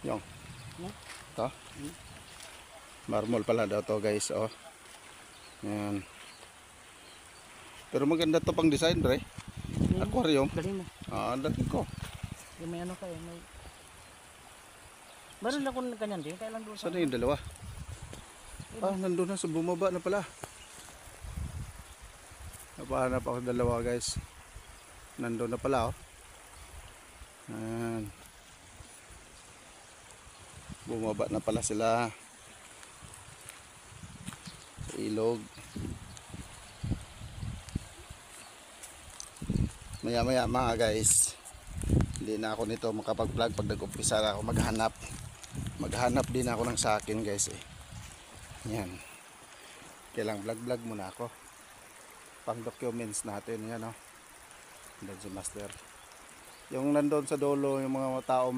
Yung. No? Ito. Marmol pala daw to guys. Oh. Yan. Pero maganda to pang design, Dre. Aquarium. Dali mo. Ah, dali ko. Yung may ano kayo, may... Meron ako ng ganyan din, kailan doon sa... Saan na yung dalawa? Ah, nandun na sa bumaba na pala. Napahanap ako ng dalawa guys. Nandun na pala oh. Ayan. Bumaba na pala sila. Sa ilog. Maya maya mga guys. Hindi na ako nito makapag-vlog pag nag-umpisa na ako maghanap. Maghanap din ako ng sa akin guys eh. Yan. Kailang vlog muna ako. Pang documents natin yan oh. Doon si Master. Yung nandun sa dulo yung mga tao